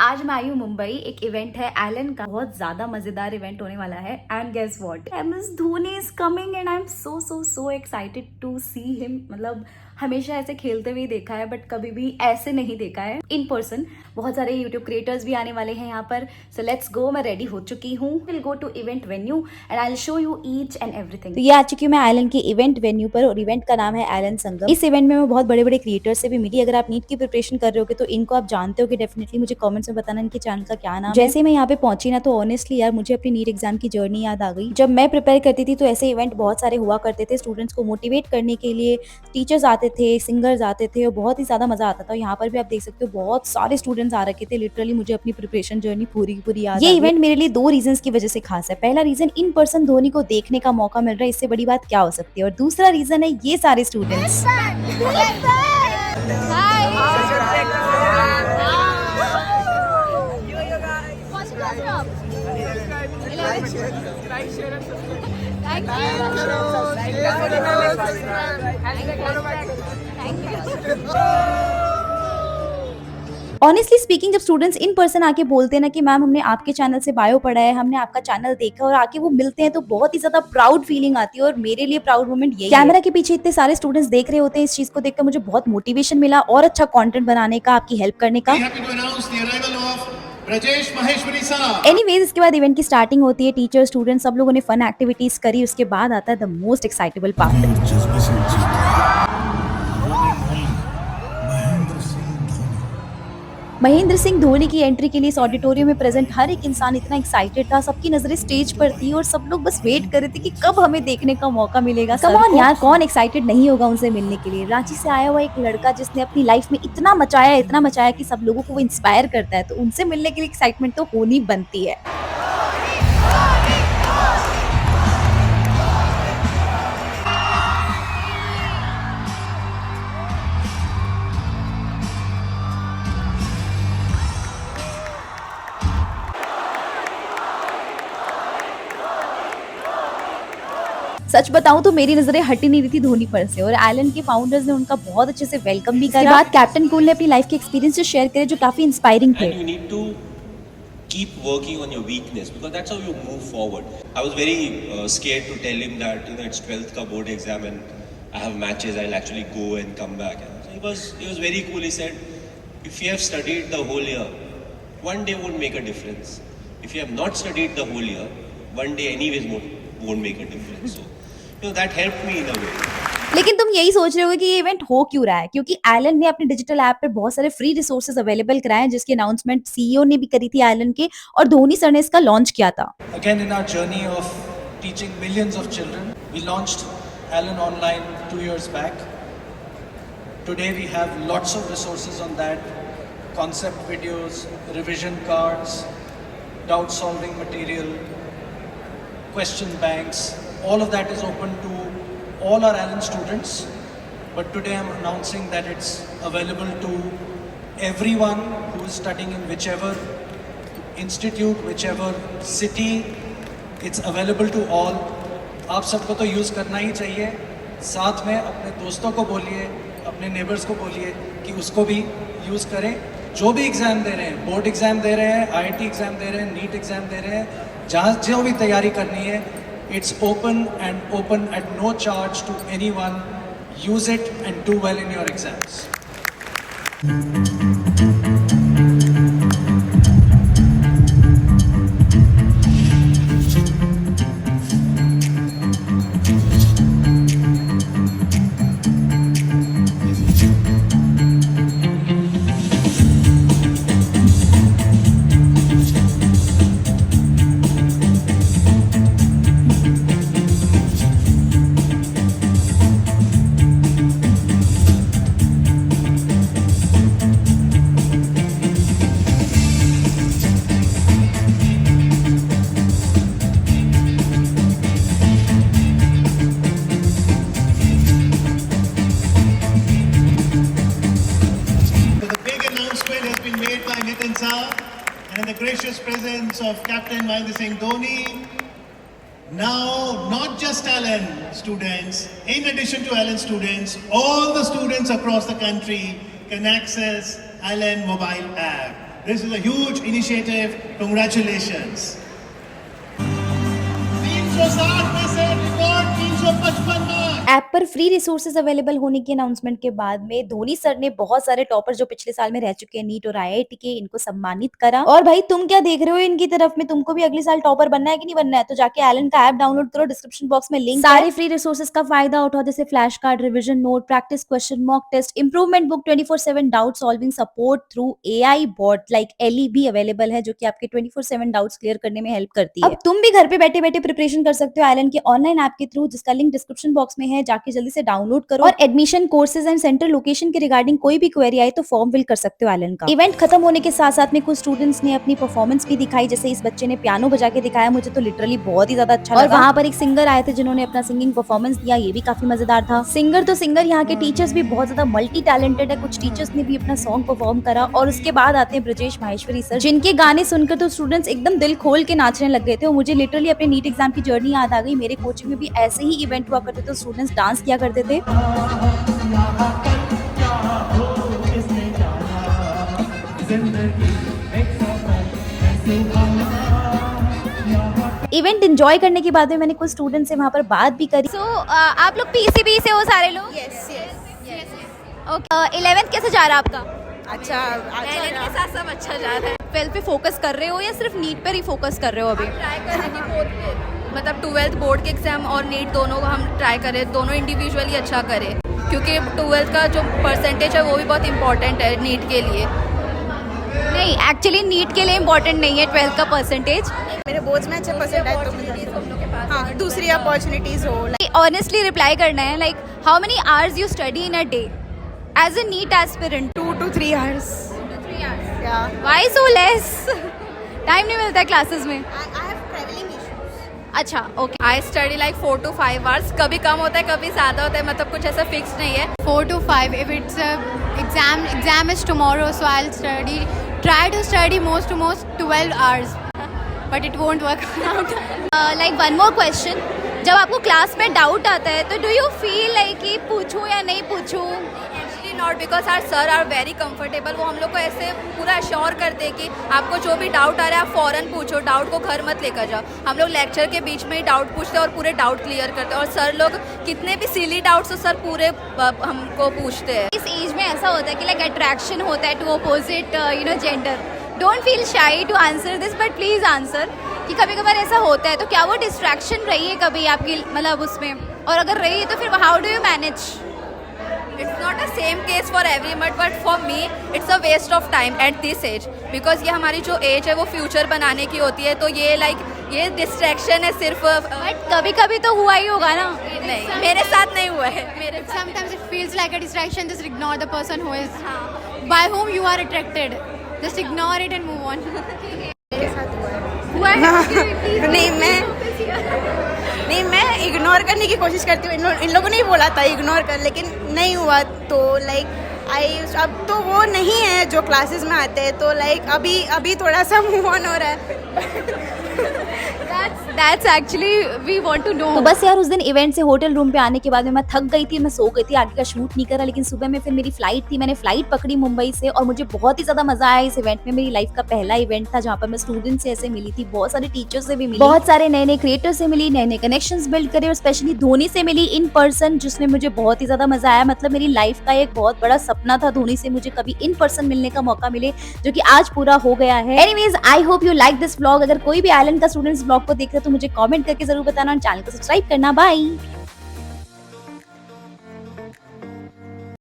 आज मैं आई हूँ मुंबई, एक इवेंट है एलन का, बहुत ज्यादा मजेदार इवेंट होने वाला है। And guess what, MS Dhoni is coming and I am so excited to see him. मतलब हमेशा ऐसे खेलते हुए देखा है बट कभी भी ऐसे नहीं देखा है इन पर्सन। बहुत सारे यूट्यूब क्रिएटर्स भी आने वाले हैं यहाँ पर। सो लेट्स गो, मैं रेडी हो चुकी हूँ। Will go to event venue and I will show you each and everything. तो ये आ चुकी हूँ मैं एलन के इवेंट वेन्यू पर और इवेंट का नाम है एलन संगम। इस इवेंट में मैं बहुत बड़े बड़े क्रिएटर्स से भी मिली। अगर आप नीट की प्रिपरेशन कर रहे हो तो इनको आप जानते हो कि डेफिनेटली मुझे कमेंट्स में बताना इनके चैनल का क्या नाम है। जैसे मैं यहाँ पे पहुंची ना तो ऑनेस्टली यार मुझे अपनी नीट एग्जाम की जर्नी याद आ गई। जब मैं प्रिपेयर करती थी तो ऐसे इवेंट बहुत सारे हुआ करते थे स्टूडेंट्स को मोटिवेट करने के लिए। टीचर्स आते थे, सिंगर्स आते थे और बहुत ही ज्यादा मजा आता था। यहाँ पर भी आप देख सकते हो बहुत सारे स्टूडेंट्स आ रखे थे। लिटरली मुझे अपनी प्रिपरेशन जर्नी पूरी की पूरी याद। ये इवेंट मेरे लिए 2 रीजंस की वजह से खास है। पहला रीजन, इन पर्सन धोनी को देखने का मौका मिल रहा है, इससे बड़ी बात क्या हो सकती है। और दूसरा रीजन है ये सारे स्टूडेंट्स। ऑनेस्टली स्पीकिंग, जब स्टूडेंट्स इन पर्सन आके बोलते हैं ना कि मैम हमने आपके चैनल से बायो पढ़ा है, हमने आपका चैनल देखा, और आके वो मिलते हैं तो बहुत ही ज्यादा प्राउड फीलिंग आती है। और मेरे लिए प्राउड मोमेंट यही है। कैमरा के पीछे इतने सारे स्टूडेंट्स देख रहे होते हैं, इस चीज को देखकर मुझे बहुत मोटिवेशन मिला और अच्छा कंटेंट बनाने का, आपकी हेल्प करने का। एनीवेज, इसके बाद इवेंट की स्टार्टिंग होती है। टीचर, स्टूडेंट सब लोगों ने फन एक्टिविटीज करी। उसके बाद आता है the most excitable part. Mahendra Singh Dhoni की एंट्री के लिए इस ऑडिटोरियम में प्रेजेंट हर एक इंसान इतना एक्साइटेड था। सबकी नजरें स्टेज पर थी और सब लोग बस वेट कर रहे थे कि कब हमें देखने का मौका मिलेगा। कम ऑन यार, कौन एक्साइटेड नहीं होगा उनसे मिलने के लिए। रांची से आया हुआ एक लड़का जिसने अपनी लाइफ में इतना मचाया कि सब लोगों को वो इंस्पायर करता है, तो उनसे मिलने के लिए एक्साइटमेंट तो होनी बनती है। सच बताऊं तो मेरी नजरें हट ही नहीं रही थी धोनी पर से, और एलन के फाउंडर्स ने उनका बहुत अच्छे से वेलकम भी करा। इसके बाद कैप्टन कूल ने अपनी लाइफ के एक्सपीरियंसेस शेयर करे जो काफी इंस्पायरिंग थे। And you need to keep working on your weakness because that's how you move forward. I was very scared to tell him that it's 12th ka board exam and I have matches. I'll actually go and come back. So he was very cool. He said, if you have studied the whole year, one day won't make a difference. If you have not studied the whole year, one day anyways won't make a difference. So that helped me in a way. लेकिन तुम यही सोच रहे होगे कि ये event हो क्यों रहा है, क्योंकि एलन ने अपने डिजिटल ऐप पे बहुत सारे फ्री रिसोर्सेज अवेलेबल कराए हैं, जिसकी अनाउंसमेंट CEO ने भी करी थी एलन के, और धोनी सर ने इसका लॉन्च किया था। Again in our journey of teaching millions of children, we launched Alan Online 2 years back. Today we have lots of resources on that, concept videos, revision cards, doubt solving material, question banks. All of that is open to all our Alan students, but today I'm announcing that it's available to everyone who is studying in whichever institute, whichever city. It's available to all. आप सबको तो use करना ही चाहिए। साथ में अपने दोस्तों को बोलिए, अपने नेबर्स को बोलिए कि उसको भी यूज़ करें। जो भी एग्ज़ाम दे रहे हैं, बोर्ड एग्ज़ाम दे रहे हैं, IIT एग्ज़ाम दे रहे हैं, नीट एग्ज़ाम दे रहे हैं, जहाँ जो भी तैयारी करनी है, it's open at no charge to anyone. Use it and do well in your exams. And in the gracious presence of Captain Mahendra Singh Dhoni, now not just Alan students, in addition to Alan students, all the students across the country can access Alan mobile app. This is a huge initiative. Congratulations. 360 में से record 355 marks. App पर free resources available होने की announcement के बाद में Dhoni sir ने बहुत सारे टॉपर जो पिछले साल में रह चुके हैं नीट और आईआईटी के, इनको सम्मानित करा। और भाई तुम क्या देख रहे हो इनकी तरफ में, तुमको भी अगले साल टॉपर बनना है कि नहीं बनना है? तो जाके एलन का ऐप डाउनलोड करो, डिस्क्रिप्शन बॉक्स में लिंक। सारे फ्री रिसोर्सेज का फायदा उठाओ, जैसे flash card, revision note, practice question, mock test, improvement book, 24/7 doubt solving support through AI bot like एली भी अवेलेबल है, जो कि आपके 24/7 डाउट्स क्लियर करने में हेल्प करती है। अब तुम भी घर पे बैठे बैठे प्रिपरेशन कर सकते हो एलन के ऑनलाइन ऐप के थ्रू, जिसका लिंक डिस्क्रिप्शन बॉक्स में है, जाके जल्दी से डाउनलोड करो। और admission, courses and centre location के रिगार्डिंग कोई भी क्वेरी आए तो फॉर्म फिल कर सकते हो एलन का। इवेंट खत्म होने के साथ साथ में कुछ स्टूडेंट्स ने अपनी परफॉर्मेंस भी दिखाई, जैसे इस बच्चे ने पियानो बजा के दिखाया, मुझे तो लिटरली बहुत ही ज्यादा अच्छा लगा। और वहाँ पर एक सिंगर आए थे जिन्होंने अपना सिंगिंग परफॉर्मेंस दिया, ये भी काफी मजेदार था। सिंगर तो सिंगर, यहाँ के टीचर्स भी बहुत ज्यादा मल्टी टैलेंटेड है, कुछ टीचर्स ने भी अपना सॉन्ग परफॉर्म करा। और उसके बाद आते हैं ब्रजेश माहेश्वरी सर, जिनके गाने सुनकर तो स्टूडेंट्स एकदम दिल खोल के नाचने लग गए थे। और मुझे लिटरली अपने नीट एग्जाम की जर्नी याद आ गई। मेरे कोचिंग में भी ऐसे ही इवेंट हुआ करते थे, स्टूडेंट्स डांस किया करते थे। इवेंट एंजॉय करने के बाद में मैंने कुछ स्टूडेंट से वहाँ पर बात भी करी। आप लोग पीसीबी से हो सारे लोग? Yes yes. ओके, 11th कैसे जा रहा है आपका? अच्छा के साथ सब अच्छा जा रहा है। 12th पे फोकस कर रहे हो या सिर्फ नीट पर ही फोकस कर रहे हो अभी? ट्राई कर रहे हैं बोथ पे, मतलब 12th बोर्ड के एग्जाम और नीट दोनों को हम ट्राई करें, दोनों इंडिविजुअली अच्छा करें, क्योंकि 12th का जो परसेंटेज है वो भी बहुत इंपॉर्टेंट है नीट के लिए। नहीं, एक्चुअली नीट के लिए इम्पोर्टेंट नहीं है 12th का परसेंटेज। मेरे बोर्ड्स में अच्छे परसेंट आए तो हाँ दूसरी अपॉर्चुनिटीज हो। ऑनेस्टली रिप्लाई करना है, like how many hours you study in a day as a NEET aspirant? 2 to 3 hours. Yeah. Why so less? Time नहीं मिलता है क्लासेस में? I have traveling issues. अच्छा, okay. I study like 4 to 5 hours, कभी कम होता है कभी ज़्यादा होता है, मतलब कुछ ऐसा फिक्स नहीं है। 4 to 5 if it's a exam is tomorrow, so I'll try to study most 12 hours, but it won't work out. Like one more question, जब आपको क्लास में डाउट आता है तो डू यू फील लाइक कि पूछूं या नहीं पूछूं? Actually not, because our sir are very comfortable. वो हम लोग को ऐसे पूरा अश्योर करते हैं कि आपको जो भी डाउट आ रहा है आप फ़ौरन पूछो, डाउट को घर मत लेकर जाओ। हम लोग लेक्चर के बीच में ही डाउट पूछते हैं और पूरे डाउट क्लियर करते हैं। और सर लोग कितने भी सिली डाउट्स हो सर पूरे हमको पूछते हैं। इस एज में ऐसा होता है कि लाइक अट्रैक्शन होता है to opposite gender. Don't feel shy to answer this, but please answer कि कभी कभार ऐसा होता है, तो क्या वो डिस्ट्रैक्शन रही है कभी आपकी, मतलब उसमें? और अगर रही है तो फिर how do you manage? It's not a same case for every but for me it's a waste of time at this age, because ये हमारी जो एज है वो फ्यूचर बनाने की होती है। तो ये डिस्ट्रैक्शन है सिर्फ। बट कभी कभी तो हुआ ही होगा ना? नहीं, मेरे साथ नहीं हुआ है। Sometimes it feels like a distraction. Just ignore the person who is by whom you are attracted. Just ignore it and move on. हुआ है? नहीं मैं इग्नोर करने की कोशिश करती हूँ। इन लोगों ने ही बोला था इग्नोर कर, लेकिन नहीं हुआ। तो लाइक अब तो वो नहीं है जो क्लासेस में आते हैं, तो लाइक अभी थोड़ा सा मूव ऑन हो रहा है। That's actually we want to know. तो बस यार उस दिन इवेंट से होटल रूम पे आने के बाद में मैं थक गई थी, मैं सो गई थी, आगे का शूट नहीं करा। लेकिन सुबह में फिर मेरी फ्लाइट थी, मैंने फ्लाइट पकड़ी मुंबई से और मुझे बहुत ही ज्यादा मजा आया इस इवेंट में। मेरी लाइफ का पहला इवेंट था जहाँ पर मैं स्टूडेंट से ऐसे मिली थी, बहुत सारे टीचर से भी मिली, बहुत सारे नए नए क्रिएटर से मिली, नए नए कनेक्शंस बिल्ड करे और स्पेशली धोनी से मिली इन पर्सन, जिसमें मुझे बहुत ही ज्यादा मजा आया। मतलब मेरी लाइफ का एक बहुत बड़ा सपना था धोनी से मुझे कभी इन पर्सन मिलने का मौका मिले, जो कि आज पूरा हो गया है। Anyways, I hope you like this vlog. अगर कोई भी आइलैंड का स्टूडेंट इस व्लॉग को देख रहे तो मुझे कमेंट करके जरूर बताना और चैनल को सब्सक्राइब करना। बाय।